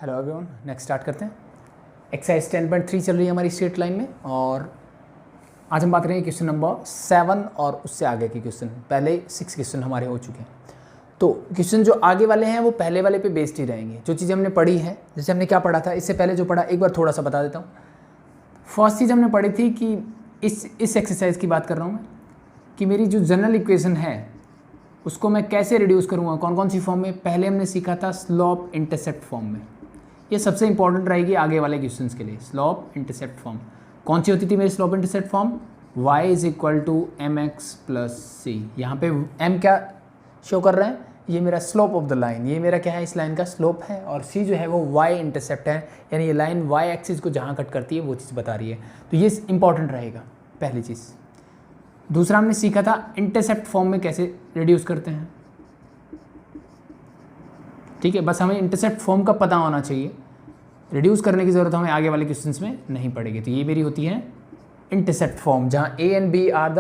Hello everyone, next start करते हैं। Exercise 10.3 चल रही है हमारी स्ट्रेट लाइन में और आज हम बात करेंगे क्वेश्चन नंबर 7 और उससे आगे के क्वेश्चन। पहले 6 क्वेश्चन हमारे हो चुके हैं, तो क्वेश्चन जो आगे वाले हैं वो पहले वाले पे बेस्ड ही रहेंगे। जो चीज़ें हमने पढ़ी है, जैसे हमने क्या पढ़ा था इससे पहले जो पढ़ा, एक बार थोड़ा सा बता देता हूँ। फर्स्ट चीज़ हमने पढ़ी थी कि इस एक्सरसाइज की बात कर रहा हूँ मैं, कि मेरी जो जनरल इक्वेशन है उसको मैं कैसे रिड्यूस करूँगा, कौन कौन सी फॉर्म में। पहले हमने सीखा था स्लोप इंटरसेप्ट फॉर्म में। ये सबसे इंपॉर्टेंट रहेगी आगे वाले क्वेश्चंस के लिए। स्लोप इंटरसेप्ट फॉर्म कौन सी होती थी मेरी slope intercept form? y is equal to m x plus c. यहाँ पे m क्या शो कर रहा है? ये मेरा स्लोप ऑफ द लाइन, ये मेरा क्या है, इस लाइन का स्लोप है, और c जो है वो y इंटरसेप्ट है, यानी ये लाइन y एक्सिस को जहाँ कट करती है वो चीज़ बता रही है। तो ये इंपॉर्टेंट रहेगा पहली चीज़। दूसरा हमने सीखा था इंटरसेप्ट फॉर्म में कैसे रिड्यूस करते हैं। ठीक है, बस हमें इंटरसेप्ट फॉर्म का पता होना चाहिए, रिड्यूस करने की ज़रूरत हमें आगे वाले क्वेश्चंस में नहीं पड़ेगी। तो ये मेरी होती है इंटरसेप्ट फॉर्म, जहाँ a and b are the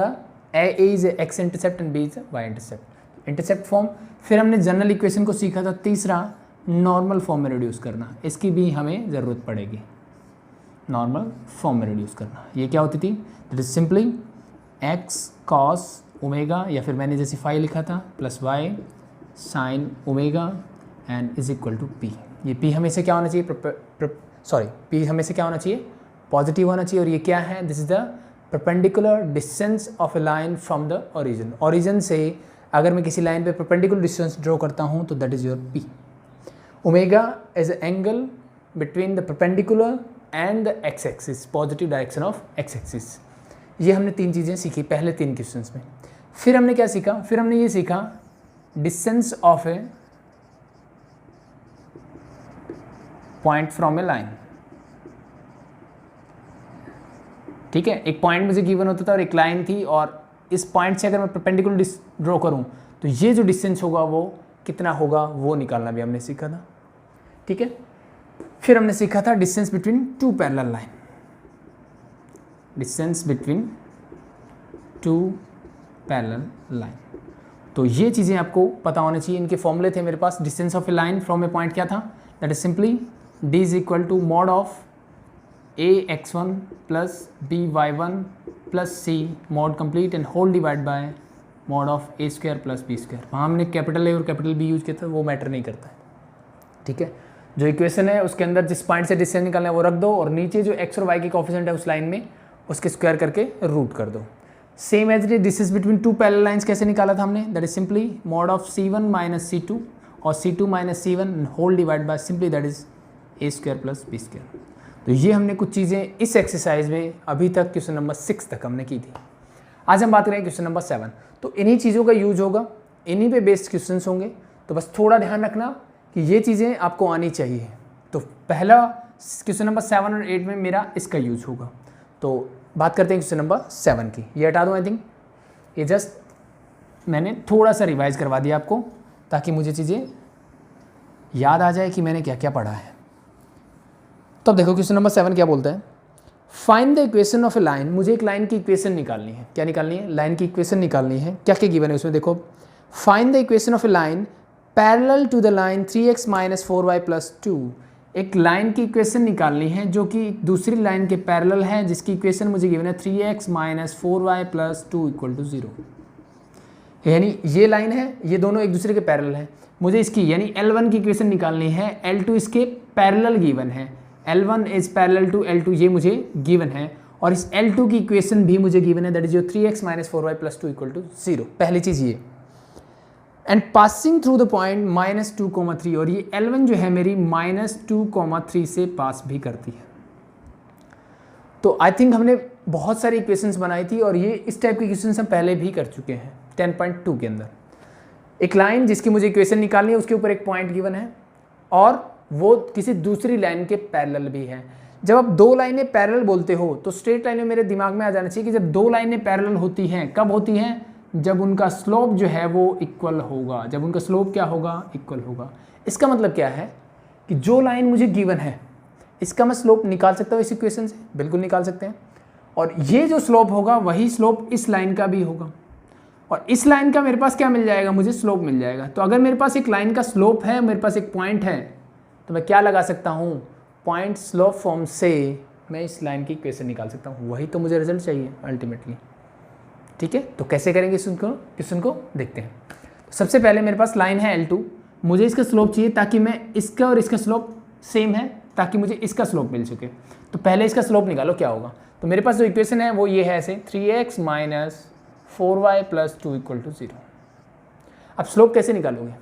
a is x intercept and b is y intercept, intercept form. फिर हमने जनरल इक्वेशन को सीखा था तीसरा, नॉर्मल फॉर्म में रिड्यूस करना। इसकी भी हमें ज़रूरत पड़ेगी, नॉर्मल फॉर्म में रिड्यूस करना। ये क्या होती थी? That is simply x cos omega, या फिर मैंने जैसे फाई लिखा था, plus y sine omega and is equal to p। ये p हमेशा क्या होना चाहिए? p हमेशा क्या होना चाहिए? पॉजिटिव होना चाहिए। और ये क्या है? This is the perpendicular distance of a line from the origin. Origin से अगर मैं किसी लाइन पे परपेंडिकुलर डिस्टेंस ड्रॉ करता हूँ तो that is your p। Omega is angle between the perpendicular and the x axis, positive direction of x axis. ये हमने 3 चीज़ें सीखी पहले 3 क्वेश्चंस में। फिर हमने क्या सीखा? फिर हमने ये सीखा distance of A point from A line. ठीक है, एक पॉइंट मुझे गिवन होता था और एक लाइन थी, और इस पॉइंट से अगर मैं परपेंडिकुलर ड्रॉ करूं तो ये जो डिस्टेंस होगा वो कितना होगा वो निकालना भी हमने सीखा था। ठीक है, फिर हमने सीखा था distance between 2 parallel line, distance between 2 parallel line. तो ये चीज़ें आपको पता होनी चाहिए। इनके फॉर्मूले थे मेरे पास। Distance of a line from a point क्या था? That is simply d is equal to mod of a x1 plus b y1 plus c mod complete and whole divide by mod of a square plus b square. वहाँ हमने capital A और capital B use किया था, वो matter नहीं करता है। ठीक है, जो इक्वेशन है उसके अंदर जिस पॉइंट से डिस्टेंस निकालना है वो रख दो, और नीचे जो x और y के कोफिशिएंट है उस लाइन में उसके स्क्वायर करके रूट कर दो। Same as it distance between 2 parallel lines कैसे निकाला था हमने? That is simply mod of c1 minus c2 और c2 minus c1 whole divide by simply that is a square plus b square. तो ये हमने कुछ चीज़ें इस एक्सरसाइज में अभी तक क्वेश्चन नंबर 6 तक हमने की थी। आज हम बात करेंगे क्वेश्चन नंबर 7। तो इन्हीं चीज़ों का यूज होगा, इन्हीं पे बेस्ड क्वेश्चन होंगे। तो बस थोड़ा ध्यान रखना कि ये चीज़ें आपको आनी चाहिए। तो पहला क्वेश्चन नंबर 7 और 8 में मेरा इसका यूज होगा। तो बात करते हैं क्वेश्चन नंबर 7 की। ये हटा दूँ, आई थिंक ये जस्ट मैंने थोड़ा सा रिवाइज करवा दिया आपको, ताकि मुझे चीज़ें याद आ जाए कि मैंने क्या क्या पढ़ा है। तो अब देखो क्वेश्चन नंबर 7 क्या बोलता है? Find the equation of a line. मुझे एक लाइन की इक्वेशन निकालनी है। क्या निकालनी है? लाइन की इक्वेशन निकालनी है। क्या क्या गिवन है उसमें? देखो, find the equation of a line parallel to the line 3x minus 4y plus 2। एक लाइन की इक्वेशन निकालनी है जो कि दूसरी लाइन के पैरेलल है, जिसकी इक्वेशन मुझे गिवन है 3x minus 4y plus 2 equal to 0। यानी ये लाइन है, ये दोनों एक दूसरे के पैरेलल है। मुझे इसकी यानी L1 की इक्वेशन निकालनी है, L2 इसके पैरेलल गिवन है, L1 is parallel to L2, ये मुझे गिवन है, और इस L2 की इक्वेशन भी मुझे गिवन है, that is your 3x minus 4y plus 2 equal to 0। पहली चीज़ ये, and passing through the point minus 2,3, और ये L1 जो है मेरी माइनस 2,3 से पास भी करती है। तो आई थिंक हमने बहुत सारी इक्वेशंस बनाई थी, और ये इस टाइप की इक्वेशंस हम पहले भी कर चुके हैं 10.2 के अंदर। एक लाइन जिसकी मुझे इक्वेशन निकालनी है, उसके ऊपर एक पॉइंट गिवन है, और वो किसी दूसरी लाइन के पैरेलल भी है। जब आप 2 लाइनें पैरेलल बोलते हो तो स्ट्रेट लाइन में मेरे दिमाग में आ जाना चाहिए कि जब 2 लाइनें पैरेलल होती हैं, कब होती हैं? जब उनका स्लोप जो है वो इक्वल होगा। जब उनका स्लोप क्या होगा? इक्वल होगा। इसका मतलब क्या है कि जो लाइन मुझे गिवन है इसका मैं स्लोप निकाल सकता हूँ इस इक्वेशन से, बिल्कुल निकाल सकते हैं। और ये जो स्लोप होगा वही स्लोप इस लाइन का भी होगा, और इस लाइन का मेरे पास क्या मिल जाएगा? मुझे स्लोप मिल जाएगा। तो अगर मेरे पास एक लाइन का स्लोप है, मेरे पास एक पॉइंट है, तो मैं क्या लगा सकता हूँ, पॉइंट स्लोप फॉर्म से मैं इस लाइन की इक्वेशन निकाल सकता हूँ, वही तो मुझे रिजल्ट चाहिए अल्टीमेटली। ठीक है, तो कैसे करेंगे क्वेश्चन को देखते हैं। तो सबसे पहले मेरे पास लाइन है L2, मुझे इसका स्लोप चाहिए ताकि मैं इसका और इसका स्लोप सेम है, ताकि मुझे इसका स्लोप मिल सके। तो पहले इसका स्लोप निकालो क्या होगा। तो मेरे पास जो इक्वेशन है वो ये है ऐसे, 3x minus 4y plus 2 equal to 0। अब स्लोप कैसे निकालोगे,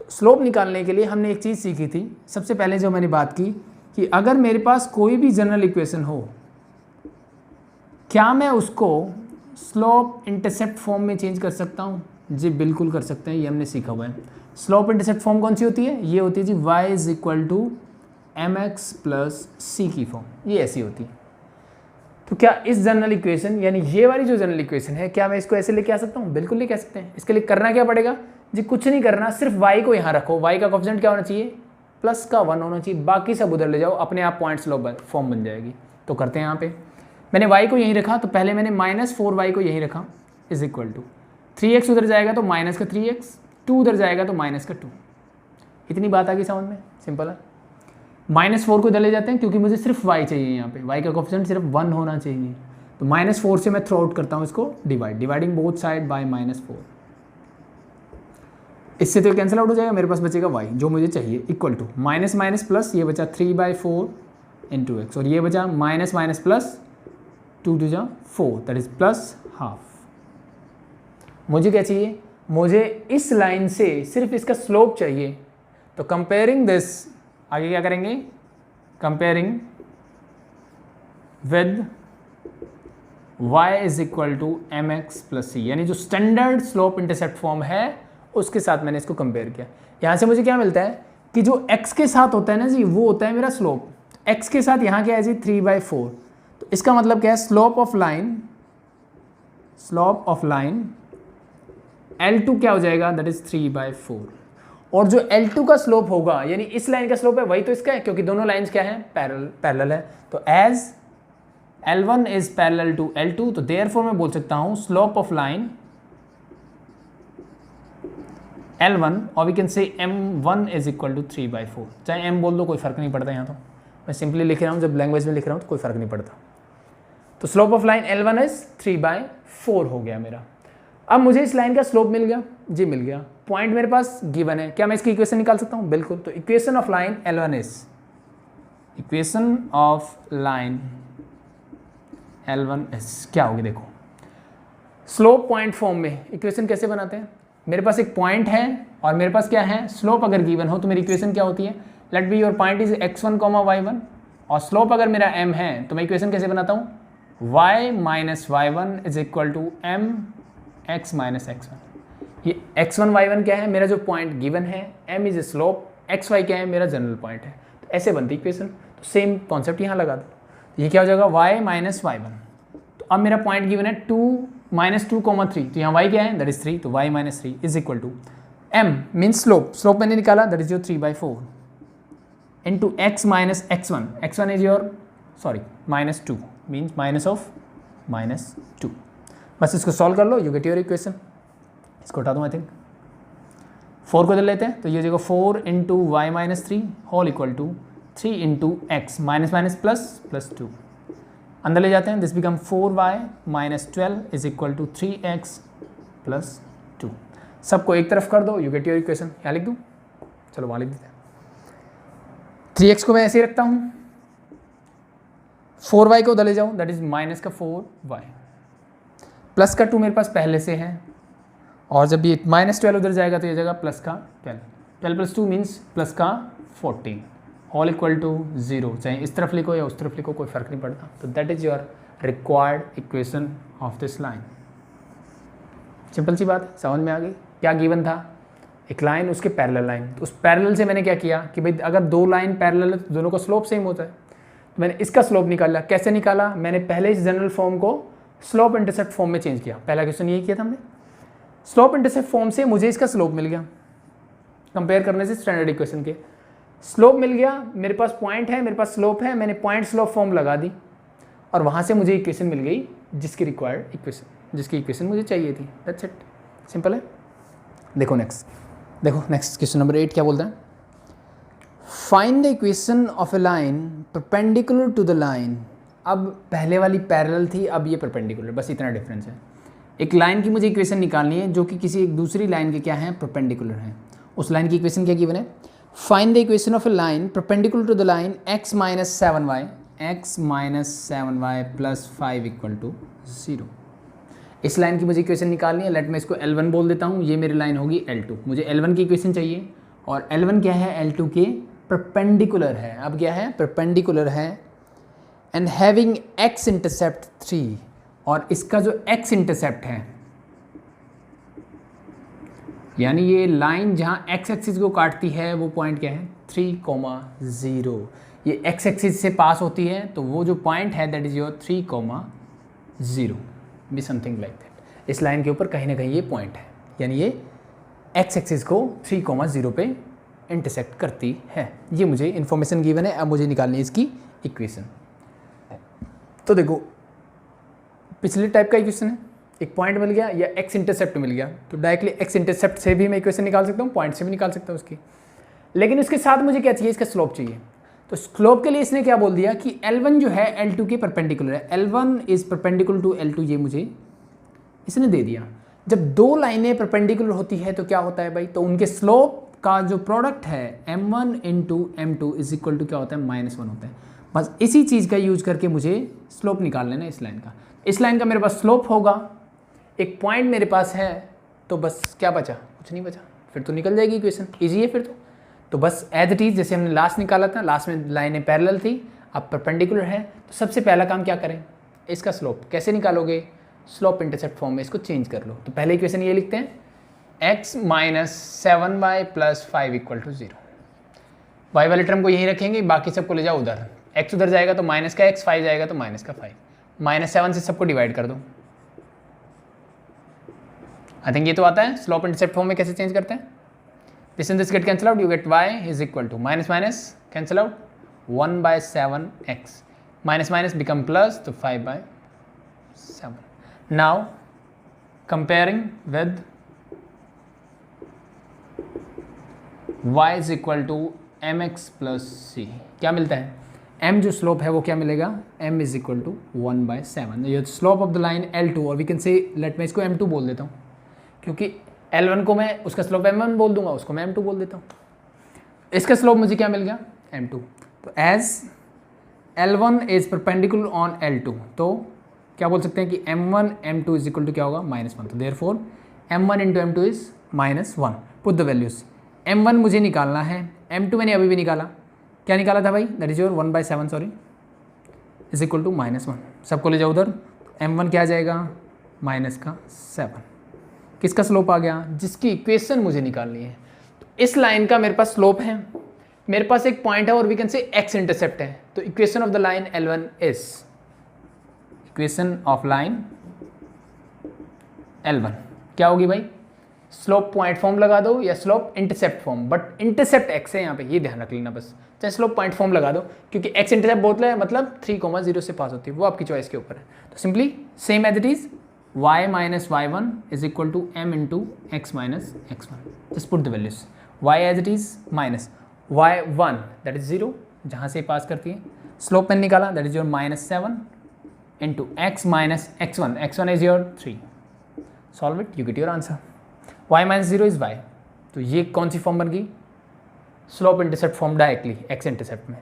तो स्लोप निकालने के लिए हमने एक चीज़ सीखी थी सबसे पहले जो मैंने बात की, कि अगर मेरे पास कोई भी जनरल इक्वेशन हो, क्या मैं उसको स्लोप इंटरसेप्ट फॉर्म में चेंज कर सकता हूँ? जी बिल्कुल कर सकते हैं, ये हमने सीखा हुआ है। स्लोप इंटरसेप्ट फॉर्म कौन सी होती है? ये होती है जी y is equal to mx plus c की फॉर्म, ये ऐसी होती है। तो क्या इस जनरल इक्वेशन, यानी ये वाली जो जनरल इक्वेशन है, क्या मैं इसको ऐसे लेके आ सकता हूँ? बिल्कुल लेके आ सकते हैं। इसके लिए करना क्या पड़ेगा जी? कुछ नहीं करना, सिर्फ y को यहाँ रखो, y का कोएफिशिएंट क्या होना चाहिए? प्लस का 1 होना चाहिए, बाकी सब उधर ले जाओ, अपने आप पॉइंट स्लोप फॉर्म बन जाएगी। तो करते हैं यहाँ पे, मैंने y को यहीं रखा, तो पहले मैंने माइनस 4y को यहीं रखा, इज इक्वल टू 3x उधर जाएगा तो माइनस का 3x, 2 उधर जाएगा तो माइनस का 2। इतनी बात आ गई समझ में, सिंपल है। -4 को इधर ले जाते हैं क्योंकि मुझे सिर्फ y चाहिए, यहाँ पे y का कोएफिशिएंट सिर्फ 1 होना चाहिए। तो -4 से मैं थ्रो आउट करता हूँ इसको, डिवाइडिंग बोथ साइड बाय -4। इससे तो कैंसिल आउट हो जाएगा, मेरे पास बचेगा y जो मुझे चाहिए, equal to minus minus plus, ये बचा 3/4 इंटू एक्स, और ये बचा माइनस माइनस प्लस 2 2 जा 4, दैट इज प्लस हाफ। मुझे क्या चाहिए? मुझे इस लाइन से सिर्फ इसका स्लोप चाहिए। तो कंपेयरिंग दिस, आगे क्या करेंगे? Comparing with y is equal to m x plus c, यानी जो स्टैंडर्ड स्लोप इंटरसेप्ट फॉर्म है उसके साथ मैंने इसको कंपेयर किया। यहाँ से मुझे क्या मिलता है कि जो x के साथ होता है ना जी, वो होता है मेरा स्लोप। x के साथ यहाँ क्या है जी? 3/4। तो इसका मतलब क्या है? स्लोप ऑफ लाइन L2 क्या हो जाएगा? That is 3/4। और जो L2 का स्लोप होगा, यानी इस लाइन का स्लोप है, वही तो इसका है, क्योंकि दोनों लाइंस क्या है? पैरेलल है। तो as L1 is parallel to L2, तो देयरफॉर मैं बोल सकता हूं स्लोप ऑफ लाइन L1, और वी कैन से M1 इज इक्वल टू 3/4। चाहे M बोल दो, कोई फर्क नहीं पड़ता, यहाँ तो मैं सिंपली लिख रहा हूँ, जब लैंग्वेज में लिख रहा हूँ तो कोई फर्क नहीं पड़ता। तो slope of line L1 is 3/4 हो गया मेरा। अब मुझे इस लाइन का स्लोप मिल गया जी, मिल गया। पॉइंट मेरे पास गिवन है, क्या मैं इसकी इक्वेशन निकाल सकता हूँ? बिल्कुल। तो equation of line L1 is, equation of line L1 is क्या होगी? देखो, स्लोप पॉइंट फॉर्म में इक्वेशन कैसे बनाते हैं? मेरे पास एक पॉइंट है और मेरे पास क्या है? स्लोप अगर गिवन हो तो मेरी इक्वेशन क्या होती है? Let be your point is x1, y1, और स्लोप अगर मेरा m है तो मैं इक्वेशन कैसे बनाता हूँ? y minus y1 is equal to m x minus x1। ये x1 y1 क्या है? मेरा जो पॉइंट गिवन है, m इज स्लोप, xy क्या है? मेरा जनरल पॉइंट है। तो ऐसे बनती इक्वेशन। तो सेम कॉन्सेप्ट यहाँ लगा दो। ये क्या हो जाएगा? y minus y1। तो अब मेरा पॉइंट गिवन है 2 -2, 3, तो यहाँ y क्या है? दैट इज 3, तो y minus 3 is equal to m means slope मैंने निकाला, that is your 3/4 into x minus x1, x1 is your -2 means minus of -2। बस इसको सॉल्व कर लो, यू गेट योर इक्वेशन। इसको हटा दूँ, आई थिंक 4 को इधर लेते हैं, तो ये हो जाएगा 4 into y minus 3 whole equal to 3 into x, minus minus plus 2 अंदर ले जाते हैं। This become 4y minus 12 is equal to 3x plus 2। सबको एक तरफ कर दो, यू गेट योर इक्वेशन। यहाँ लिख दूँ? चलो वहाँ लिख देते हैं। 3x को मैं ऐसे ही रखता हूँ, 4y को उधर ले जाऊँ, दैट इज माइनस का 4y, प्लस का 2 मेरे पास पहले से है, और जब ये माइनस 12 उधर जाएगा तो ये जाएगा प्लस का 12 प्लस 2 मीन्स प्लस का 14 ऑल इक्वल टू 0। चाहे इस तरफ लिखो या उस तरफ लिखो, कोई फर्क नहीं पड़ता। तो that is your required equation of this line. Simple सी बात, समझ में आ गई? क्या गिवन था? एक लाइन, उसके पैरेलल लाइन। तो उस पैरेलल से मैंने क्या किया कि भाई अगर दो लाइन पैरेलल है तो दोनों का स्लोप सेम होता है। तो मैंने इसका स्लोप निकाला। कैसे निकाला? मैंने पहले इस जनरल फॉर्म को स्लोप इंटरसेप्ट फॉर्म में चेंज किया। पहला क्वेश्चन यही किया था हमने। स्लोप इंटरसेप्ट फॉर्म से मुझे इसका स्लोप मिल गया, कंपेयर करने से स्टैंडर्ड इक्वेशन के स्लोप मिल गया। मेरे पास पॉइंट है, मेरे पास स्लोप है, मैंने पॉइंट स्लोप फॉर्म लगा दी और वहाँ से मुझे इक्वेशन मिल गई जिसकी रिक्वायर्ड इक्वेशन, जिसकी इक्वेशन मुझे चाहिए थी। दैट्स इट, सिंपल है। देखो नेक्स्ट क्वेश्चन नंबर 8 क्या बोलता है? Find the equation of a line perpendicular to the line. अब पहले वाली पैरेलल थी, अब ये परपेंडिकुलर, बस इतना डिफरेंस है। एक लाइन की मुझे इक्वेशन निकालनी है जो कि किसी एक दूसरी लाइन के क्या है, परपेंडिकुलर है। उस लाइन की इक्वेशन क्या गिवन है, find the equation of a line perpendicular to the line x minus 7y plus 5 equal to 0। इस लाइन की मुझे इक्वेशन निकालनी है। लेट मैं इसको L1 बोल देता हूँ, ये मेरी लाइन होगी L2। मुझे L1 की इक्वेशन चाहिए और L1 क्या है, L2 के परपेंडिकुलर है। अब क्या है, परपेंडिकुलर है एंड हैविंग x इंटरसेप्ट 3, और इसका जो x इंटरसेप्ट है यानी ये लाइन जहाँ x एक्सिस को काटती है वो पॉइंट क्या है, 3,0। ये x एक्सिस से पास होती है तो वो जो पॉइंट है that is your 3,0 be something like that. इस लाइन के ऊपर कहीं ना कहीं ये पॉइंट है, यानी ये x एक्सिस को 3,0 पे इंटरसेक्ट करती है। ये मुझे इन्फॉर्मेशन गिवन है, अब मुझे निकालनी है इसकी इक्वेशन। तो देखो पिछले टाइप का इक्वेशन है, एक पॉइंट मिल गया या x इंटरसेप्ट मिल गया, तो डायरेक्टली x इंटरसेप्ट से भी मैं इक्वेशन निकाल सकता हूँ, पॉइंट से भी निकाल सकता हूँ उसकी। लेकिन उसके साथ मुझे क्या चाहिए, इसका स्लोप चाहिए। तो स्लोप के लिए इसने क्या बोल दिया कि L1 जो है L2 के परपेंडिकुलर है, L1 is perpendicular to L2, ये मुझे इसने दे दिया। जब दो लाइनें परपेंडिकुलर होती है तो क्या होता है भाई, तो उनके स्लोप का जो प्रोडक्ट है m1 into m2 is equal to क्या होता है, -1 होता है। बस इसी चीज़ का यूज करके मुझे स्लोप निकाल लेना इस लाइन का। इस लाइन का मेरे पास स्लोप होगा, एक पॉइंट मेरे पास है, तो बस क्या बचा, कुछ नहीं बचा, फिर तो निकल जाएगी इक्वेशन, ईजी है फिर तो बस एज इट इज जैसे हमने लास्ट निकाला था, लास्ट में लाइनें पैरेलल थी, अब परपेंडिकुलर है। तो सबसे पहला काम क्या करें, इसका स्लोप कैसे निकालोगे, स्लोप इंटरसेप्ट फॉर्म में इसको चेंज कर लो। तो पहले इक्वेशन ये लिखते हैं, x minus 7y plus 5 equal to 0। Y वाले टर्म को यहीं रखेंगे, बाकी सबको ले जाओ उधर, x उधर जाएगा तो माइनस का x, 5 जाएगा तो माइनस का 5, -7 से सबको डिवाइड कर दो। आई थिंक ये तो आता है। स्लोप इंटरसेप्ट फॉर्म में कैसे चेंज करते हैं, this and this get cancel out, you get y is equal to minus minus cancel out 1/7x, minus minus become plus, तो 5/7। Now comparing with y is equal to mx plus c, क्या मिलता है, m जो slope है वो क्या मिलेगा, m is equal to 1/7। ये slope of the line L2, और वी कैन से लेट मैं इसको m2 बोल देता हूँ, क्योंकि L1 को मैं उसका स्लोप m1 बोल दूंगा, उसको मैं m2 बोल देता हूँ। इसका स्लोप मुझे क्या मिल गया, m2। तो as L1 is perpendicular on L2, तो क्या बोल सकते हैं कि m1 m2 is equal to क्या होगा, -1। तो therefore m1 into m2 is -1। Put the values, m1 मुझे निकालना है, m2 मैंने अभी भी निकाला, क्या निकाला था भाई, that is your 1/7 sorry, is equal to -1। सबको ले जाओ उधर, m1 क्या आ जाएगा, -7। किसका स्लोप आ गया, जिसकी इक्वेशन मुझे निकालनी है। तो इस लाइन का मेरे पास स्लोप है, मेरे पास एक पॉइंट है और we can say x intercept है। तो equation of the line L1 is, equation of line L1 क्या होगी भाई, स्लोप पॉइंट फॉर्म लगा दो या slope intercept form, but intercept x है यहाँ पे, ये ध्यान रख लेना बस, चाहे स्लोप पॉइंट फॉर्म लगा दो, क्योंकि x इंटरसेप्ट बोलते हैं मतलब 3,0 से पास होती है, वो आपकी चॉइस के ऊपर है। तो simply same as it is, y minus y1 is equal to m into x minus x1। Just put the values, y as it is minus y1 that is 0, जहाँ से पास करती है, स्लोप मैंने निकाला that is your -7 into x minus x1, x1 is your 3, solve it, you get your answer. y minus 0 is y, तो ये कौन सी फॉर्म बन गई, slope intercept form directly x intercept में।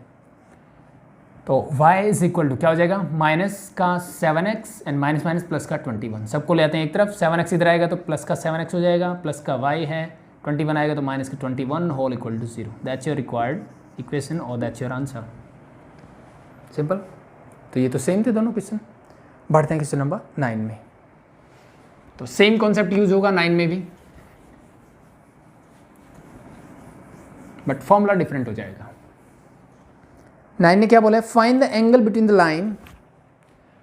तो y इज इक्वल टू क्या हो जाएगा, माइनस का 7x and minus minus plus का 21, सबको ले आते हैं एक तरफ, 7x इधर आएगा तो प्लस का 7x हो जाएगा, प्लस का y है 21 आएगा तो माइनस का 21 whole equal to 0। That's your required equation और दैट्स योर आंसर, सिंपल। तो ये तो सेम थे दोनों क्वेश्चन। बढ़ते हैं क्वेश्चन नंबर 9 में। तो सेम कॉन्सेप्ट यूज होगा 9 में भी, बट फॉर्मूला डिफरेंट हो जाएगा। 9 ने क्या बोला है, find the angle between the line.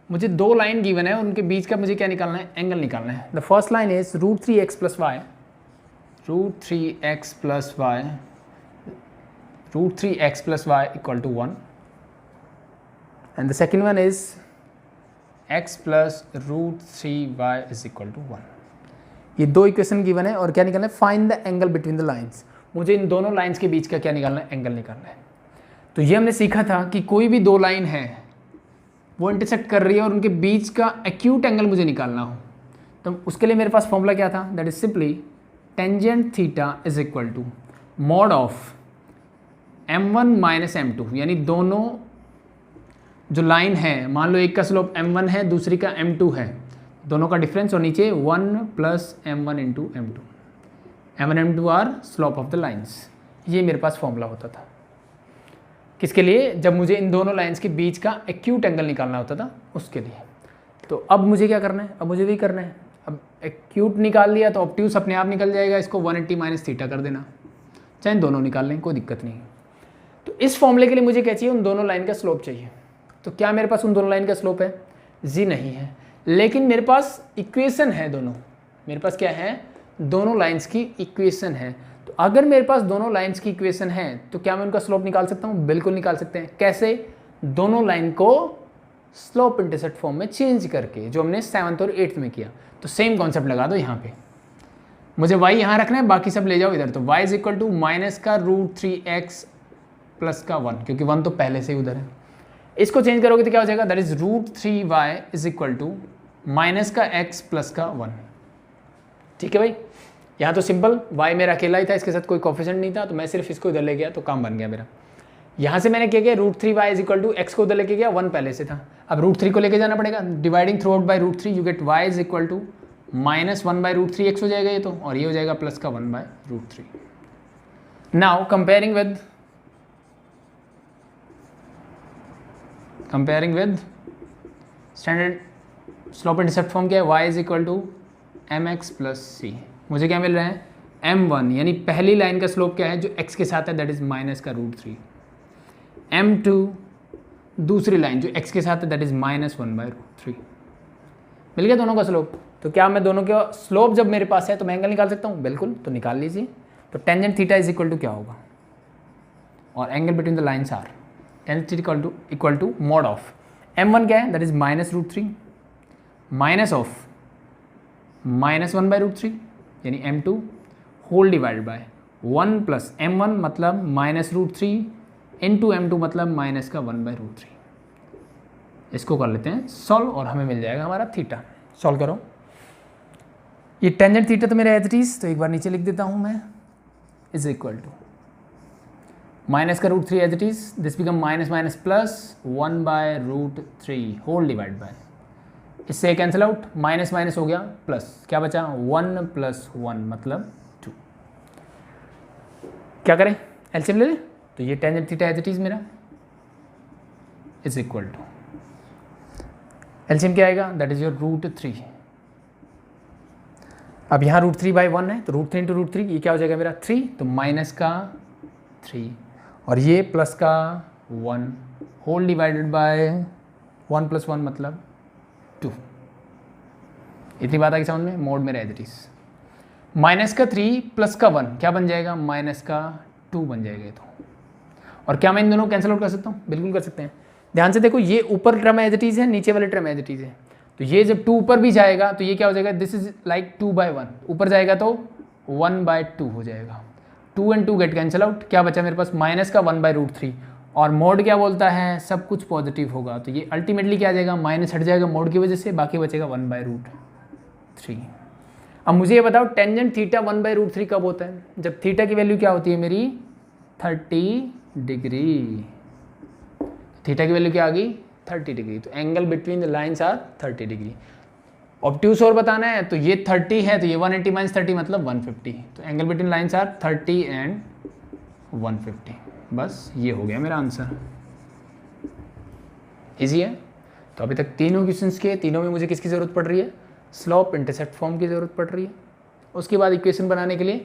मुझे दो लाइन गिवन है, उनके बीच का मुझे क्या निकालना है, एंगल निकालना है। The first line is √3x plus y, √3x plus y, √3x plus y equal to 1, and the second one is x plus √3y is equal to 1। ये दो इक्वेशन गिवन है और क्या निकालना है, find the angle between the lines. मुझे इन दोनों lines के बीच का क्या निकालना है, एंगल निकालना है। तो ये हमने सीखा था कि कोई भी दो लाइन है वो इंटरसेक्ट कर रही है और उनके बीच का एक्यूट एंगल मुझे निकालना हो, तो उसके लिए मेरे पास फॉर्मूला क्या था, that is simply tangent theta is equal to mod of m1 minus m2, यानी दोनों जो लाइन है, मान लो एक का स्लोप m1 है दूसरी का m2 है, दोनों का डिफरेंस और नीचे 1 plus m1 into m2, m1 m2 are slope of the lines. ये मेरे पास फॉर्मूला होता था किसके लिए, जब मुझे इन दोनों लाइन्स के बीच का एक्यूट एंगल निकालना होता था उसके लिए। तो अब मुझे क्या करना है, अब मुझे वही करना है। अब एक्यूट निकाल लिया तो ऑब्ट्यूस अपने आप निकल जाएगा, इसको 180 माइनस थीटा कर देना, चाहे दोनों निकाल लें कोई दिक्कत नहीं। तो इस फॉर्मूले के लिए मुझे क्या चाहिए, उन दोनों लाइन का स्लोप चाहिए। तो क्या मेरे पास उन दोनों लाइन का स्लोप है, जी नहीं है, लेकिन मेरे पास इक्वेशन है दोनों, मेरे पास क्या है, दोनों लाइन्स की इक्वेशन है। तो अगर मेरे पास दोनों लाइन्स की इक्वेशन है तो क्या मैं उनका स्लोप निकाल सकता हूँ, बिल्कुल निकाल सकते हैं। कैसे, दोनों लाइन को स्लोप इंटरसेप्ट फॉर्म में चेंज करके, जो हमने 7th और 8th में किया। तो सेम कॉन्सेप्ट लगा दो यहाँ पे, मुझे y यहाँ रखना है, बाकी सब ले जाओ इधर। तो y is equal to minus का √3x प्लस का 1, क्योंकि 1 तो पहले से ही उधर है। इसको चेंज करोगे तो क्या हो जाएगा, that is √3y is equal to minus का x प्लस का 1। ठीक है भाई, यहाँ तो सिंपल y मेरा अकेला ही था, इसके साथ कोई कोफिशिएंट नहीं था, तो मैं सिर्फ इसको इधर ले गया तो काम बन गया मेरा। यहाँ से मैंने क्या किया, √3y is equal to x को उधर लेके गया, 1 पहले से था, अब √3 को लेके जाना पड़ेगा, dividing through out by √3 you get y is equal to minus 1 by √3x हो जाएगा ये तो, और ये हो जाएगा प्लस का 1 by √3। Now comparing with standard slope intercept form क्या है, y is equal to mx plus c. मुझे क्या मिल रहा है, m1 यानी पहली लाइन का स्लोप क्या है जो x के साथ है, दैट इज माइनस का √3। m2 दूसरी लाइन जो x के साथ है, दैट इज माइनस 1 बाई √3। मिल गया दोनों का स्लोप। तो क्या मैं दोनों का स्लोप जब मेरे पास है तो मैं एंगल निकाल सकता हूँ, बिल्कुल, तो निकाल लीजिए। तो tangent theta is equal to क्या होगा, और angle between the lines are tangent theta equal to mod of m1 क्या है, that is minus √3 minus of minus 1 by √3 यानी m2 whole divided by 1 plus m1 मतलब माइनस √3 इंटू m2 मतलब minus का 1 by √3। इसको कर लेते हैं सॉल्व और हमें मिल जाएगा हमारा थीटा। सॉल्व करो, ये टेंजेंट थीटा तो मेरा एज इट इज, तो एक बार नीचे लिख देता हूँ मैं, इज इक्वल टू माइनस का √3 as it is, this become minus minus plus 1 by √3 whole divide by, इससे कैंसिल आउट, माइनस माइनस हो गया प्लस, क्या बचा 1 प्लस 1 मतलब 2। क्या करें, एलसीएम ले लें, तो ये tangent theta as it is मेरा इज इक्वल टू, एलसीएम क्या आएगा, दैट इज योर √3। अब यहाँ √3 बाई 1 है, तो √3 इंटू √3 ये क्या हो जाएगा मेरा 3, तो माइनस का 3 और ये प्लस का 1 होल डिवाइडेड बाय 1 प्लस 1 मतलब 2। इतनी बात आ गई समझ में, मोड में एज इट इज। माइनस का 3 प्लस का 1 क्या बन जाएगा, माइनस का 2 बन जाएगा ये तो। और क्या मैं इन दोनों कैंसिल आउट कर सकता हूँ, बिल्कुल कर सकते हैं। ध्यान से देखो, ये ऊपर टर्म एज इट इज है, नीचे वाले टर्म एज इट इज है, तो ये जब 2 ऊपर भी जाएगा तो ये क्या हो जाएगा, दिस इज लाइक 2 बाई 1, ऊपर जाएगा तो 1 बाई 2 हो जाएगा। 2 एंड 2 गेट कैंसिल आउट, क्या बचा मेरे पास माइनस का 1 बाई √3, और मोड क्या बोलता है, सब कुछ पॉजिटिव होगा, तो ये अल्टीमेटली क्या आ जाएगा, माइनस हट जाएगा मोड की वजह से, बाकी बचेगा 1 बाई √3। अब मुझे ये बताओ टेंजेंट थीटा 1 बाई √3 कब होता है, जब थीटा की वैल्यू क्या होती है मेरी 30 डिग्री। थीटा की वैल्यू क्या आ गई 30 डिग्री, तो angle between the lines are 30 degree. Obtuse और बताना है, तो ये 30 है, तो ये 180 माइनस 30 मतलब 150, तो angle between lines are 30 and 150। बस ये हो गया मेरा आंसर, इजी है। तो अभी तक तीनों क्वेश्चंस के, तीनों में मुझे किसकी ज़रूरत पड़ रही है, स्लोप इंटरसेप्ट फॉर्म की ज़रूरत पड़ रही है। उसके बाद इक्वेशन बनाने के लिए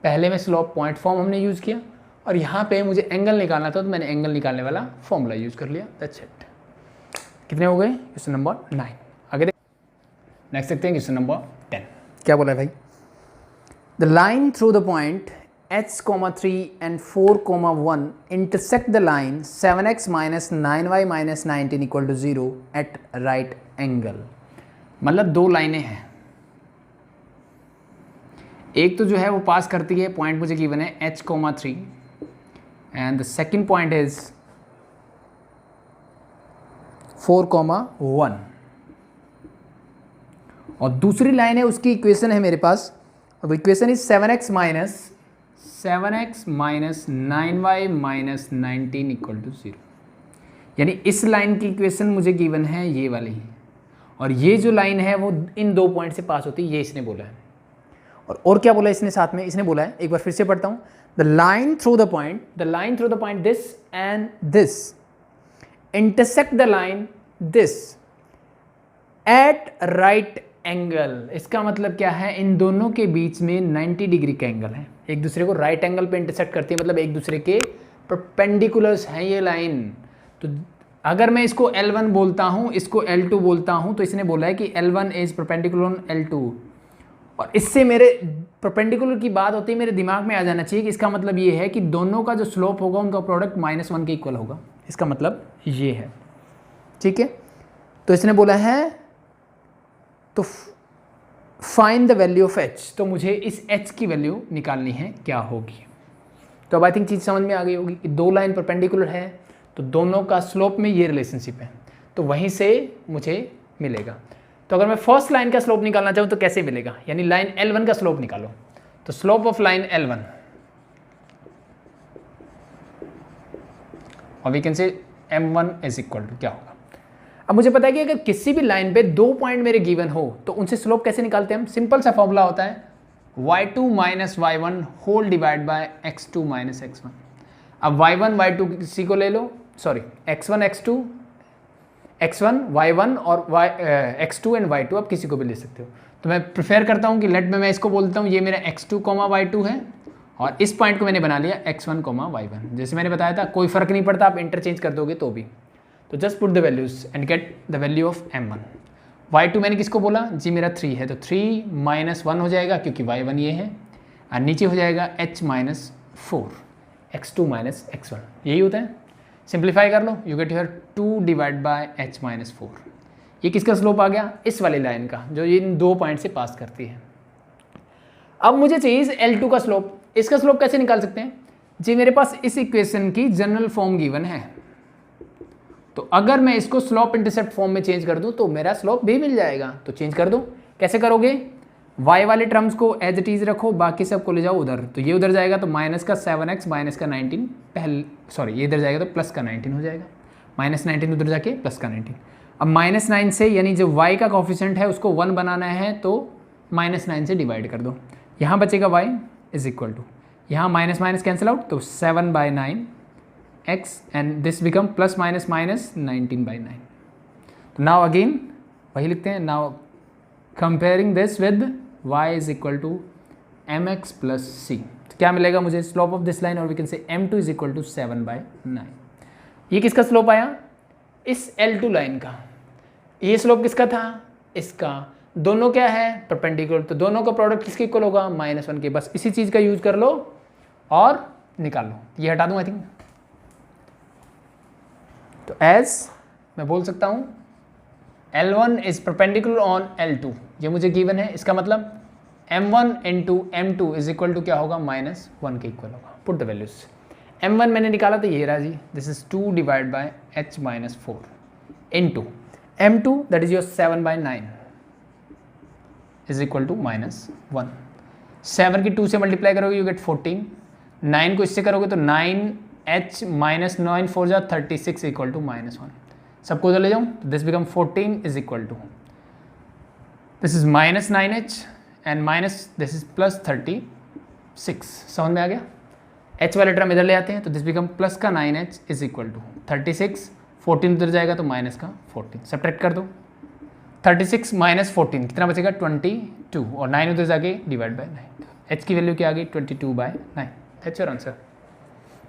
पहले में स्लोप पॉइंट फॉर्म हमने यूज़ किया, और यहाँ पे मुझे एंगल निकालना था तो मैंने एंगल निकालने वाला फॉर्मूला यूज़ कर लिया, दैट्स इट। कितने हो गए, क्वेश्चन नंबर 9। आगे नेक्स्ट देखते हैं क्वेश्चन नंबर 10। क्या बोला है भाई, the line through the point h, 3 and 4, 1 intersect the line 7x minus 9y minus 19 equal to 0 at right angle। मतलब दो लाइनें हैं, एक तो जो है वो पास करती है, पॉइंट मुझे गिवन है h,3 and the second point is 4,1 और दूसरी लाइन है उसकी इक्वेशन है मेरे पास। अब equation is 7x minus 9y minus 19 equal to 0। यानी इस लाइन की इक्वेशन मुझे गिवन है ये वाली, और ये जो लाइन है वो इन दो पॉइंट से पास होती है, ये इसने बोला है। और क्या बोला इसने साथ में, इसने बोला है, एक बार फिर से पढ़ता हूँ, the line through the point this and this intersect the line this eight right angle. इसका मतलब क्या है, इन दोनों के बीच में 90 डिग्री का एंगल है, एक दूसरे को राइट एंगल पे इंटरसेक्ट करती है, मतलब एक दूसरे के परपेंडिकुलर्स हैं ये लाइन। तो अगर मैं इसको L1 बोलता हूँ, इसको L2 बोलता हूँ, तो इसने बोला है कि L1 is perpendicular on L2, और इससे मेरे परपेंडिकुलर की बात होती है, मेरे दिमाग में आ जाना चाहिए कि इसका मतलब ये है कि दोनों का जो स्लोप होगा उनका प्रोडक्ट -1 के इक्वल होगा। इसका मतलब ये है, ठीक है। तो इसने बोला है तो find the value of h, तो मुझे इस h की वैल्यू निकालनी है, क्या होगी। तो अब आई थिंक चीज़ समझ में आ गई होगी कि दो लाइन परपेंडिकुलर है तो दोनों का स्लोप में ये रिलेशनशिप है, तो वहीं से मुझे मिलेगा। तो अगर मैं फर्स्ट लाइन का स्लोप निकालना चाहूँ तो कैसे मिलेगा, यानी लाइन L1 का स्लोप निकालो। तो स्लोप ऑफ लाइन L1, और वी कैन से M1 इज इक्वल टू क्या होगा। अब मुझे पता है कि अगर किसी भी लाइन पे दो पॉइंट मेरे गिवन हो तो उनसे स्लोप कैसे निकालते हैं हम। सिंपल सा फॉर्मूला होता है y2 minus y1 whole divide by x2 minus x1। अब y1 y2 किसी को ले लो, sorry x1 x2 x1 y1 और x2 एंड y2 आप किसी को भी ले सकते हो। तो मैं प्रेफर करता हूँ कि लेट में मैं इसको बोलता हूँ ये मेरा x2 y2 है, और इस पॉइंट को मैंने बना लिया x1 y1। जैसे मैंने बताया था कोई फर्क नहीं पड़ता, आप इंटरचेंज कर दोगे तो भी। तो just put the values and get the value of m1। y2 मैंने किसको बोला जी, मेरा 3 है, तो 3 माइनस 1 हो जाएगा क्योंकि y1 ये है, और नीचे हो जाएगा h minus 4 x2 minus x1, यही होता है। सिंप्लीफाई कर लो, you get your 2 divide by h minus 4। ये किसका स्लोप आ गया, इस वाली लाइन का जो इन दो पॉइंट से पास करती है। अब मुझे चाहिए L2 का स्लोप। इसका स्लोप कैसे निकाल सकते हैं जी, मेरे पास इस इक्वेशन की जनरल फॉर्म गिवन है, तो अगर मैं इसको स्लोप इंटरसेप्ट फॉर्म में चेंज कर दूं तो मेरा स्लोप भी मिल जाएगा। तो चेंज कर दो, कैसे करोगे, y वाले टर्म्स को एज इट इज रखो, बाकी सब को ले जाओ उधर, तो ये उधर जाएगा तो माइनस का 7x माइनस का 19 पहले, सॉरी ये इधर जाएगा तो प्लस का 19 हो जाएगा, माइनस 19 उधर जाके प्लस का 19। अब -9 से, यानी जो y का कोफिशिएंट है उसको 1 बनाना है तो -9 से डिवाइड कर दो, यहाँ बचेगा y इज इक्वल टू, यहाँ माइनस माइनस कैंसिल आउट, तो 7/9 x and this become plus minus minus 19/9। तो now again वही लिखते हैं, now comparing this with y is equal to mx plus c, तो क्या मिलेगा मुझे, स्लोप ऑफ दिस लाइन, और we can say m2 is equal to 7/9। ये किसका स्लोप आया, इस L2 लाइन का। ये स्लोप किसका था, इसका। दोनों क्या है, परपेंडिकुलर, तो दोनों का प्रोडक्ट किसके इक्वल होगा, -1 के। बस इसी चीज़ का यूज कर लो और निकाल लो, ये हटा दूँ आई थिंक। तो एज मैं बोल सकता हूँ L1 is perpendicular on L2, ये मुझे गिवन है, इसका मतलब M1 into M2 is equal to क्या होगा, -1 के इक्वल होगा। पुट द वैल्यूज, M1 मैंने निकाला तो ये रहा जी, this is 2 divide by h minus 4 into M2 that is your 7/9 is equal to -1। 7 की 2 से मल्टीप्लाई करोगे यू गेट 14, 9 को इससे करोगे तो 9h माइनस 9 4 जा 36 इक्वल टू -1। सबको उधर ले जाऊँ तो this become 14 is equal to, this is -9h and minus this is plus 36। समझ में आ गया, h वाले टर्म इधर ले आते हैं तो दिस बिकम प्लस का 9h इज इक्वल टू 36, 14 उधर जाएगा तो माइनस का 14, सब्ट्रैक्ट कर दो। 36 माइनस 14 कितना बचेगा, 22, और 9 उधर जाके डिवाइड बाय 9, h की वैल्यू क्या आ गई 22/9। That's your answer.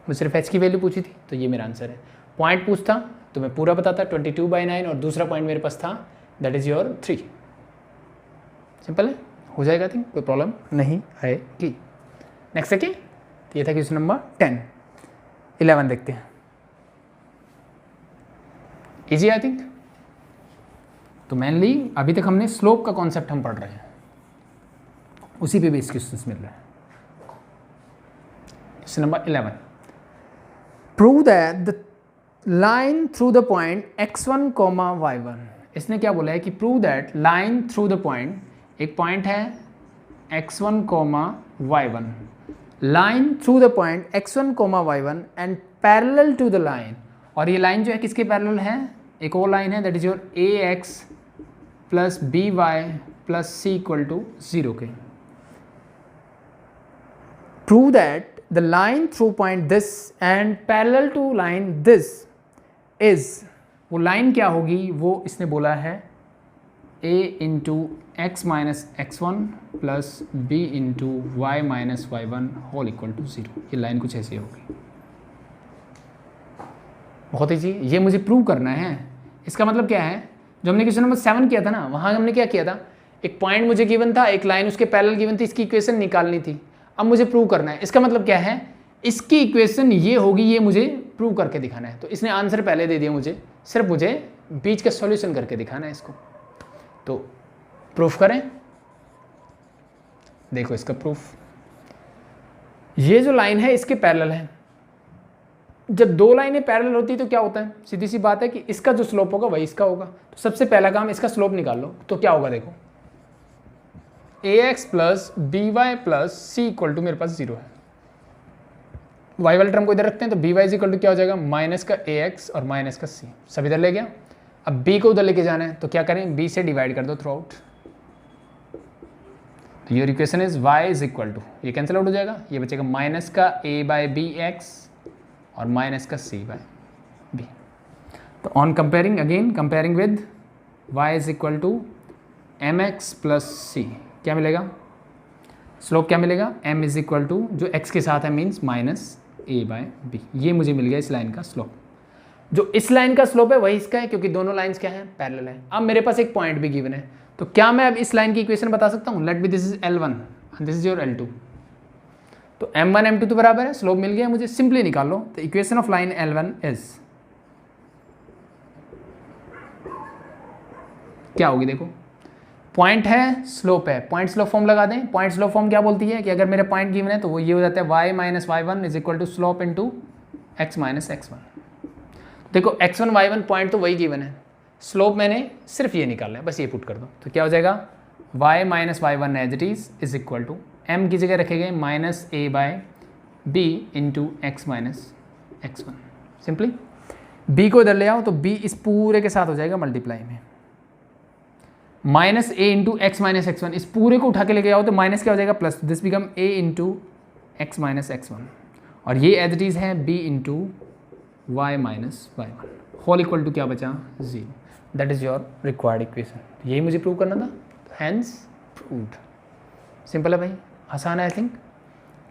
मुझे सिर्फ h की वैल्यू पूछी थी तो ये मेरा आंसर है। पॉइंट पूछता तो मैं पूरा बताता 22/9, और दूसरा पॉइंट मेरे पास था दैट इज़ योर 3। सिंपल है, हो जाएगा थिंक, कोई प्रॉब्लम नहीं आएगी। नेक्स्ट है क्या, ये था क्वेश्चन नंबर 10। 11 देखते हैं, इजी आई थिंक। तो मेनली अभी तक हमने स्लोप का कॉन्सेप्ट हम पढ़ रहे हैं, उसी पे बेस क्वेश्चन मिल रहा है। Question number 11, prove that the line through the point x1, y1। इसने क्या बोला है कि prove that line through the point, एक पॉइंट है x1, y1, line through the point x1, y1 and parallel to the line, और ये line जो है किसके पैरेलल है, एक और लाइन है that is your ax plus by plus c equal to 0 के। Prove that the line through point this and parallel to line this is, वो लाइन क्या होगी, वो इसने बोला है a into x minus x1 plus b into y minus y1 whole equal to 0। ये line कुछ ऐसी होगी। बहुत ही जी, ये मुझे प्रूव करना है। इसका मतलब क्या है, जो हमने क्वेश्चन नंबर 7 किया था ना, वहाँ हमने क्या किया था, एक पॉइंट मुझे गिवन था, एक लाइन उसके पैरेलल गिवन थी, इसकी इक्वेशन निकालनी थी। अब मुझे प्रूव करना है। इसका मतलब क्या है, इसकी इक्वेशन ये होगी, ये मुझे प्रूव करके दिखाना है। तो इसने आंसर पहले दे दिया मुझे, सिर्फ मुझे बीच का सॉल्यूशन करके दिखाना है इसको। तो प्रूफ करें, देखो इसका प्रूफ, ये जो लाइन है इसके पैरेलल है। जब दो लाइनें पैरेलल होती है तो क्या होता है, सीधी सी बात है कि इसका जो स्लोप होगा वही इसका होगा। तो सबसे पहला काम, इसका स्लोप निकाल लो। तो क्या होगा, देखो ax plus b y plus c equal to, मेरे पास 0 है, y वाले टर्म को इधर रखते हैं, तो बी वाई इक्वल टू क्या हो जाएगा, माइनस का ax और माइनस का c, सब इधर ले गया। अब b को उधर लेके जाना है, तो क्या करें, b से डिवाइड कर दो थ्रू आउट। तो your equation is y is equal to, ये कैंसिल आउट हो जाएगा, ये बचेगा माइनस का a बाई बी एक्स और माइनस का c बाय b। तो on comparing, again comparing with y is equal to m x plus c, क्या मिलेगा, स्लोप क्या मिलेगा, m इज इक्वल टू, जो x के साथ है means minus a by b। ये मुझे मिल गया इस लाइन का स्लोप। जो इस लाइन का स्लोप है वही इसका है, क्योंकि दोनों लाइंस क्या है, पैरेलल है। अब मेरे पास एक पॉइंट भी गिवन है, तो क्या मैं अब इस लाइन की इक्वेशन बता सकता हूँ, let be this is L1 and this is your L2। तो M1 M2 तो बराबर है, स्लोप मिल गया मुझे, सिंपली निकाल लो। तो equation of line L1 is, क्या होगी, देखो पॉइंट है, स्लोप है, पॉइंट स्लोप फॉर्म लगा दें। पॉइंट स्लोप फॉर्म क्या बोलती है कि अगर मेरे पॉइंट गिवन है तो वो ये हो जाता है y minus y1 is equal to slope into x minus x1। देखो x1 y1 पॉइंट तो वही गिवन है, स्लोप मैंने सिर्फ ये निकालना है, बस ये पुट कर दो। तो क्या हो जाएगा, y minus y1 as it is equal to, m की जगह रखे गए minus a by b into x minus x1। Simply b को इधर ले आओ, तो b इस पूरे के साथ हो जाएगा मल्टीप्लाई में, minus a into x minus x1, इस पूरे को उठा के लेके आओ तो माइनस क्या हो जाएगा, plus, this become a into x minus x1, और ये एज इट इज है b into y minus y1 whole equal to क्या बचा, 0। That is your required equation. यही मुझे प्रूव करना था, हैंस प्रूव्ड। सिंपल है भाई, आसान है आई थिंक।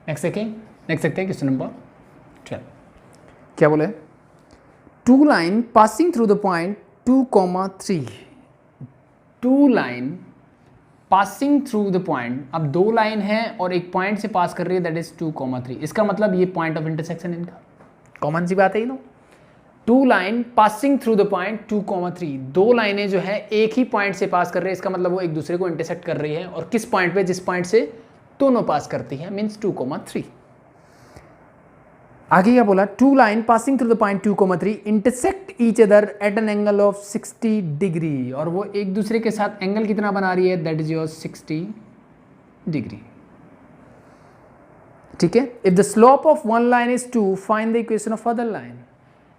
नेक्स्ट देखते हैं क्वेश्चन नंबर 12। क्या बोले, two line passing through the point 2,3, two line passing through the point. अब दो लाइन है और एक पॉइंट से पास कर रही है, दैट इज 2,3। इसका मतलब ये पॉइंट ऑफ इंटरसेक्शन इनका, कॉमन सी बात है ये तो। Two line passing through the point 2,3, दो लाइनें जो है एक ही पॉइंट से पास कर रही है, इसका मतलब वो एक दूसरे को इंटरसेक्ट कर रही है, और किस पॉइंट पे, जिस पॉइंट से दोनों पास करती है, मीन्स 2,3। आगे क्या बोला, two line passing through the point 2,3 intersect each other at an angle of 60 degree, और वो एक दूसरे के साथ एंगल कितना बना रही है, दैट इज योर 60 डिग्री। ठीक है, if the slope of one line is 2, find the equation of other line.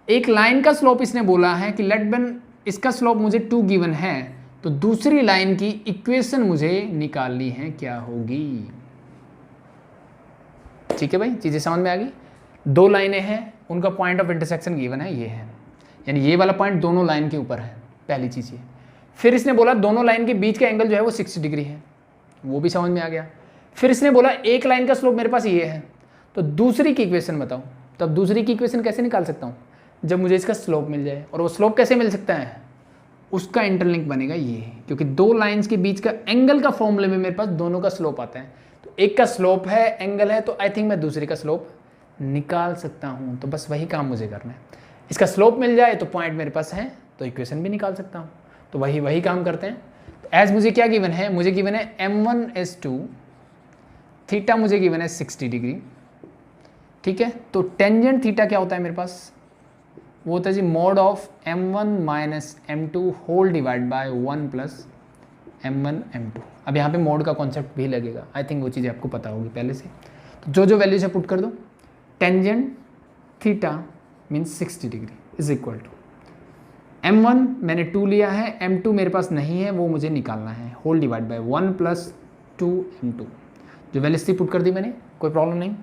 एक लाइन का स्लोप इसने बोला है कि लेट बन, इसका स्लोप मुझे 2 गिवन है, तो दूसरी लाइन की इक्वेशन मुझे निकालनी है, क्या होगी। ठीक है भाई, चीजें समझ में आ गई। दो लाइनें हैं, उनका पॉइंट ऑफ इंटरसेक्शन गिवन है, ये है, यानी ये वाला पॉइंट दोनों लाइन के ऊपर है, पहली चीज ये। फिर इसने बोला दोनों लाइन के बीच का एंगल जो है वो 60 डिग्री है, वो भी समझ में आ गया। फिर इसने बोला एक लाइन का स्लोप मेरे पास ये है, तो दूसरी की इक्वेशन बताओ। तो अब दूसरी की इक्वेशन कैसे निकाल सकता हूँ, जब मुझे इसका स्लोप मिल जाए। और वो स्लोप कैसे मिल सकता है, उसका इंटरलिंक बनेगा ये, क्योंकि दो लाइंस के बीच का एंगल का फॉर्मूले में मेरे पास दोनों का स्लोप आता है। तो एक का स्लोप है, एंगल है, तो आई थिंक मैं दूसरे का स्लोप निकाल सकता हूँ। तो बस वही काम मुझे करना है, इसका स्लोप मिल जाए तो पॉइंट मेरे पास है, तो इक्वेशन भी निकाल सकता हूँ। तो वही काम करते हैं। तो एज मुझे क्या गिवन है, मुझे गिवन है m1 is 2 थीटा मुझे गिवन है 60 डिग्री, ठीक है। तो टेंजेंट थीटा क्या होता है मेरे पास, वो होता है जी mod of m1 minus m2 whole divide by 1 plus m1 m2। अब यहाँ पे मोड का कॉन्सेप्ट भी लगेगा, आई थिंक वो चीज़ें आपको पता होगी पहले से। तो जो जो वैल्यूज है पुट कर दो। Tangent theta means 60 degree is equal to m1 मैंने 2 लिया है, m2 मेरे पास नहीं है, वो मुझे निकालना है, whole divide by 1 plus 2m2। जो वैल्यूज थी पुट कर दी मैंने, कोई प्रॉब्लम नहीं।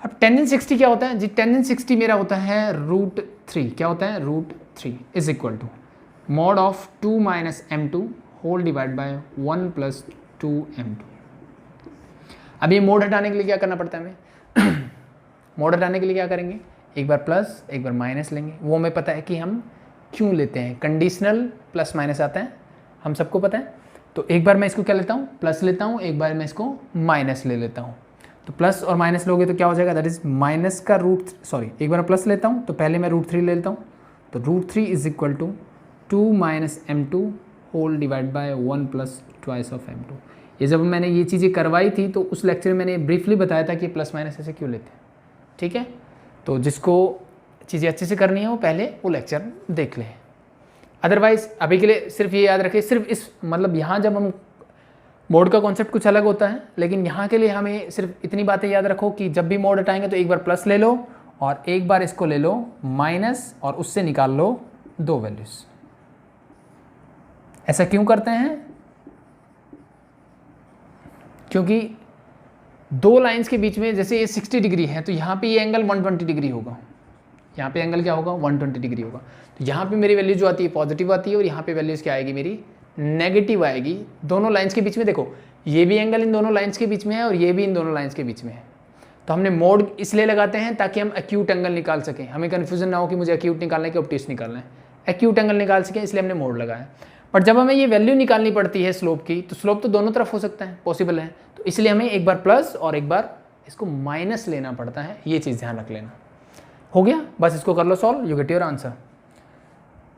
अब टेंजेंट 60 क्या होता है जी, टेंजेंट 60 मेरा होता है √3। क्या होता है, √3 is equal to mod of 2 minus m2 whole divide by 1 plus 2m2। अब ये मोड हटाने के लिए क्या करना पड़ता है हमें मोड हटाने के लिए क्या करेंगे, एक बार प्लस एक बार माइनस लेंगे। वो हमें पता है कि हम क्यों लेते हैं, कंडीशनल प्लस माइनस आता है, हम सबको पता है। तो एक बार मैं इसको क्या लेता हूँ, प्लस लेता हूँ, एक बार मैं इसको माइनस ले लेता हूँ। तो प्लस और माइनस लोगे तो क्या हो जाएगा, दैट इज माइनस का एक बार प्लस लेता हूँ तो पहले मैं √3 ले लेता हूँ। तो √3 is equal to 2 minus m2 whole divide by 1 plus twice of m2। ये जब मैंने ये चीज़ें करवाई थी तो उस लेक्चर में मैंने ब्रीफली बताया था कि प्लस माइनस ऐसे क्यों लेते हैं, ठीक है। तो जिसको चीज़ें अच्छे से करनी है वो पहले वो लेक्चर देख लें। अदरवाइज अभी के लिए सिर्फ ये याद रखें, सिर्फ इस मतलब यहाँ जब हम मोड का कॉन्सेप्ट कुछ अलग होता है, लेकिन यहाँ के लिए हमें सिर्फ इतनी बातें याद रखो कि जब भी मोड हटाएंगे तो एक बार प्लस ले लो और एक बार इसको ले लो माइनस और उससे निकाल लो 2 वैल्यूज। ऐसा क्यों करते हैं, क्योंकि 2 लाइंस के बीच में जैसे ये 60 डिग्री है तो यहाँ पे ये एंगल 120 डिग्री होगा, यहाँ पे एंगल क्या होगा 120 डिग्री होगा। तो यहाँ पे मेरी वैल्यू जो आती है पॉजिटिव आती है और यहाँ पे वैल्यूज क्या आएगी मेरी नेगेटिव आएगी। दोनों लाइंस के बीच में देखो ये भी एंगल इन दोनों लाइंस के बीच में है और ये भी इन दोनों लाइंस के बीच में है। तो हमने मोड इसलिए लगाते हैं ताकि हम एक्यूट एंगल निकाल सकें, हमें कन्फ्यूजन ना हो कि मुझे एक्यूट निकालना है कि ऑब्ट्यूस निकालना है। एक्यूट एंगल निकाल सकें इसलिए हमने मोड लगाया। बट जब हमें ये वैल्यू निकालनी पड़ती है स्लोप की, तो स्लोप तो दोनों तरफ हो सकता है, पॉसिबल है, तो इसलिए हमें एक बार प्लस और एक बार इसको माइनस लेना पड़ता है। ये चीज़ ध्यान रख लेना। हो गया, बस इसको कर लो solve, you get your answer.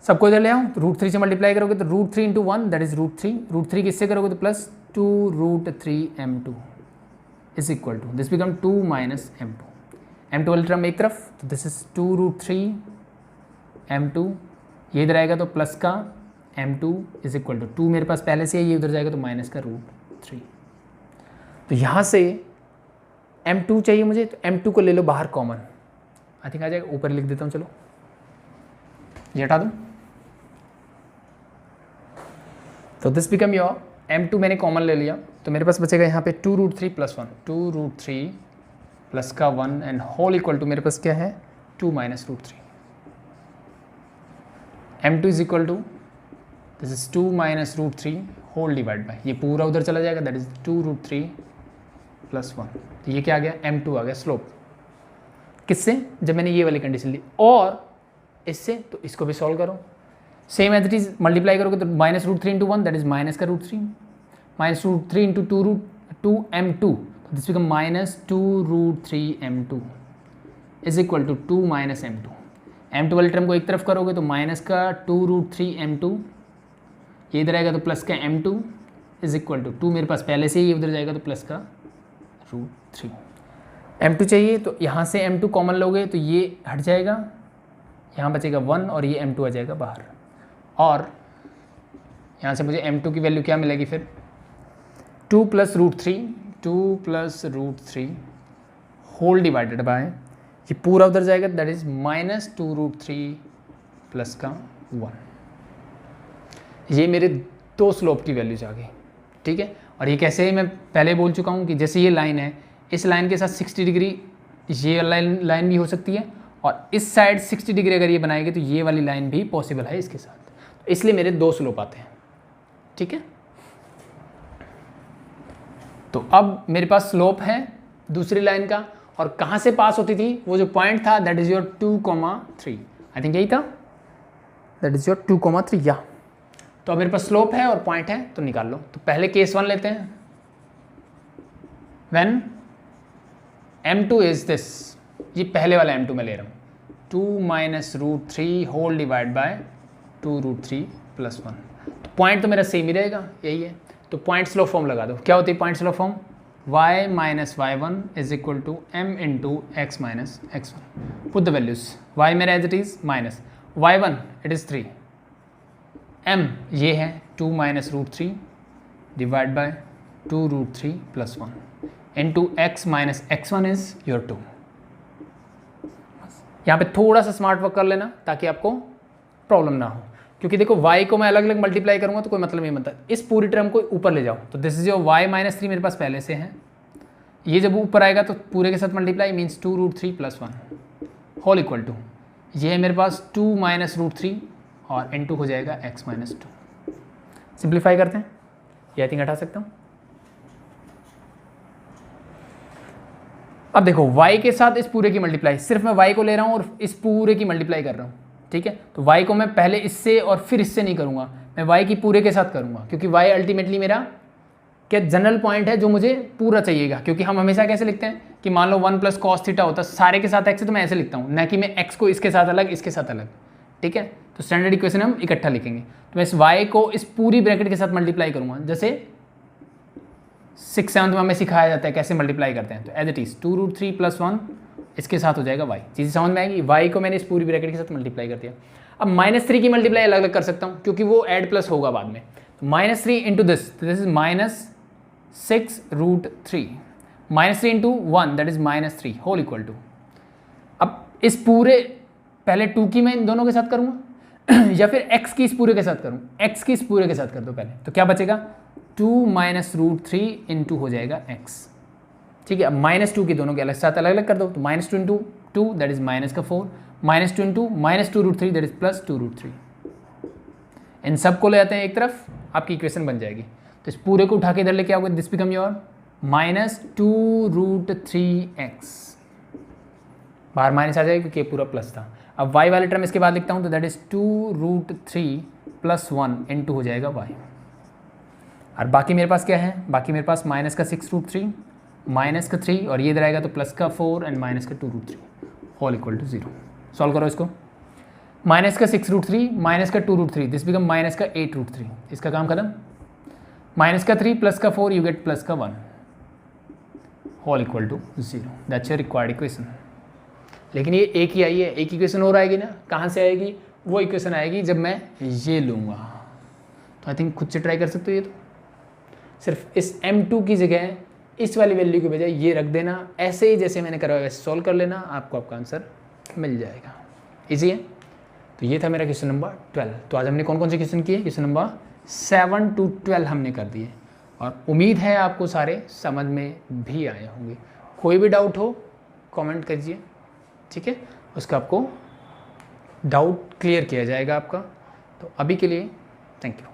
सबको इधर ले आओ, √3 से मल्टीप्लाई करोगे तो √3 इंटू 1 दैट इज √3, √3 किससे करोगे तो plus 2√3m2 is equal to this become 2 minus m2 वाली टर्म एक तरफ, तो दिस इज 2√3m2, ये इधर आएगा तो प्लस का m2 इज इक्वल टू 2 मेरे पास पहले से है, ये उधर जाएगा तो माइनस का √3। तो यहाँ से m2 चाहिए मुझे, तो m2 को ले लो बाहर कॉमन, आई थिंक आ जाएगा, ऊपर लिख देता हूँ, चलो ये हटा दूँ। तो दिस बिकम योर m2 मैंने कॉमन ले लिया तो मेरे पास बचेगा यहाँ पे 2√3 प्लस 1, 2√3 प्लस का 1 एंड होल इक्वल टू मेरे पास क्या है 2 minus √3। m2 is equal to this is 2 minus √3 whole divide by, ये पूरा उधर चला जाएगा दैट इज 2√3 प्लस 1। तो ये क्या आ गया m2 आ गया स्लोप, किससे, जब मैंने ये वाली कंडीशन ली। और इससे तो इसको भी सॉल्व करो, same as it is multiply करोगे तो minus √3 into 1 that is minus का √3, minus √3 into 2m2 this become minus 2√3m2 is equal to 2 minus m2 वाली टर्म को एक तरफ करोगे तो माइनस का 2√3m2, ये इधर आएगा तो प्लस का m2 इज इक्वल टू 2 मेरे पास पहले से ही उधर जाएगा तो प्लस का √3। m2 चाहिए तो यहाँ से m2 कॉमन लोगे तो ये हट जाएगा, यहाँ बचेगा 1 और ये m2 आ जाएगा बाहर। और यहाँ से मुझे m2 की वैल्यू क्या मिलेगी फिर 2 प्लस √3 होल डिवाइडेड बाय, ये पूरा उधर जाएगा दैट इज माइनस 2√3 प्लस का 1। ये मेरे 2 स्लोप की वैल्यूज आ गई, ठीक है। और ये कैसे है मैं पहले बोल चुका हूँ कि जैसे ये लाइन है, इस लाइन के साथ 60 डिग्री ये लाइन भी हो सकती है और इस साइड 60 डिग्री अगर ये बनाएगी तो ये वाली लाइन भी पॉसिबल है इसके साथ, तो इसलिए मेरे 2 स्लोप आते हैं, ठीक है। तो अब मेरे पास स्लोप है दूसरी लाइन का, और कहाँ से पास होती थी, वो जो पॉइंट था that is your 2,3, I think यही था, दैट इज योर 2,3 या। तो अब मेरे पास स्लोप है और पॉइंट है तो निकाल लो। तो पहले केस 1 लेते हैं, व्हेन m2 इज दिस, ये पहले वाला m2 मैं ले रहा हूँ 2 minus √3 whole divide by 2√3 plus 1। तो पॉइंट तो मेरा सेम ही रहेगा, यही है। तो पॉइंट स्लो फॉर्म लगा दो, क्या होती है point slope form, y minus y1 is equal to m into x minus x1. Put the values. y मेरा as it is minus y1 it is 3, m ये है 2 minus root 3 divide by 2 root 3 plus 1 into x minus x1 is your 2. यहाँ पे थोड़ा सा smart work कर लेना ताकि आपको प्रॉब्लम ना हो, क्योंकि देखो y को मैं अलग अलग मल्टीप्लाई करूँगा तो कोई मतलब नहीं बनता. इस पूरी टर्म को ऊपर ले जाओ तो this is your y minus 3 मेरे पास पहले से है. ये जब ऊपर आएगा तो पूरे के साथ multiply means 2 root 3 plus 1 whole equal to ये है मेरे पास 2 माइनस रूट 3 और इनटू हो जाएगा x माइनस 2. सिंप्लीफाई करते हैं, ये आई थिंक हटा सकता हूँ. अब देखो y के साथ इस पूरे की मल्टीप्लाई, सिर्फ मैं y को ले रहा हूँ और इस पूरे की मल्टीप्लाई कर रहा हूँ. ठीक है, तो y को मैं पहले इससे और फिर इससे नहीं करूँगा, मैं y की पूरे के साथ करूँगा, क्योंकि y अल्टीमेटली मेरा क्या जनरल पॉइंट है जो मुझे पूरा चाहिएगा. क्योंकि हम हमेशा कैसे लिखते हैं कि मान लो 1 प्लस कॉस थीटा होता है सारे के साथ x है, तो मैं ऐसे लिखता हूँ, ना कि मैं x को इसके साथ अलग इसके साथ अलग. ठीक है, तो स्टैंडर्ड इक्वेशन हम इकट्ठा लिखेंगे. तो मैं इस y को इस पूरी ब्रैकेट के साथ मल्टीप्लाई करूँगा, जैसे 6th 7th में हमें सिखाया जाता है कैसे मल्टीप्लाई करते हैं. तो as it is 2 root 3 plus 1 इसके साथ हो जाएगा y. चीज़ें समझ में आएगी. y को मैंने इस पूरी ब्रैकेट के साथ मल्टीप्लाई कर दिया. अब -3 की मल्टीप्लाई अलग अलग कर सकता हूँ क्योंकि वो ऐड प्लस होगा बाद में. तो -3 into this is -6 root 3 -3 into 1 that is -3 whole equal to. अब इस पूरे पहले 2 की मैं इन दोनों के साथ करूँगा या फिर x की इस पूरे के साथ करूँ. x की इस पूरे के साथ कर दो पहले, तो क्या बचेगा 2 माइनस रूट 3 इंटू हो जाएगा x. ठीक है, अब -2 की दोनों के अलग साथ अलग अलग कर दो. तो -2 into 2 that is -4 -2 into -2 root 3 that is +2 root 3. इन सब को ले आते हैं एक तरफ, आपकी इक्वेशन बन जाएगी. तो इस पूरे को उठा के इधर लेके आओगे, this become your -2 root 3x. बाहर माइनस आ जाएगा क्योंकि ये पूरा प्लस था. अब y वाले टर्म इसके बाद लिखता हूँ, तो that is 2 root 3 plus 1 into हो जाएगा y. और बाकी मेरे पास क्या है, बाकी मेरे पास -6 रूट 3 -3 और ये इधर आएगा तो +4 and -2 root 3 whole equal to 0. Solve करो इसको. -6 root 3 -2 root 3 this become -8 root 3. इसका काम खत्म. -3 +4 you get +1 whole equal to 0. That's your required equation. लेकिन ये एक ही आई है, एक इक्वेशन और आएगी ना. कहाँ से आएगी? वो इक्वेशन आएगी जब मैं ये लूँगा. तो आई थिंक खुद से ट्राई कर सकते हो. ये तो सिर्फ इस m2 की जगह इस वाली वैल्यू की बजाय ये रख देना, ऐसे ही जैसे मैंने करा वैसे सॉल्व कर लेना, आपको आपका आंसर मिल जाएगा. इजी है. तो ये था मेरा क्वेश्चन नंबर 12. तो आज हमने कौन कौन से क्वेश्चन किए? क्वेश्चन नंबर 7 to 12 हमने कर दिए और उम्मीद है आपको सारे समझ में भी आए होंगे. कोई भी डाउट हो कमेंट कीजिए. ठीक है, उसका आपको डाउट क्लियर किया जाएगा आपका. तो अभी के लिए थैंक यू.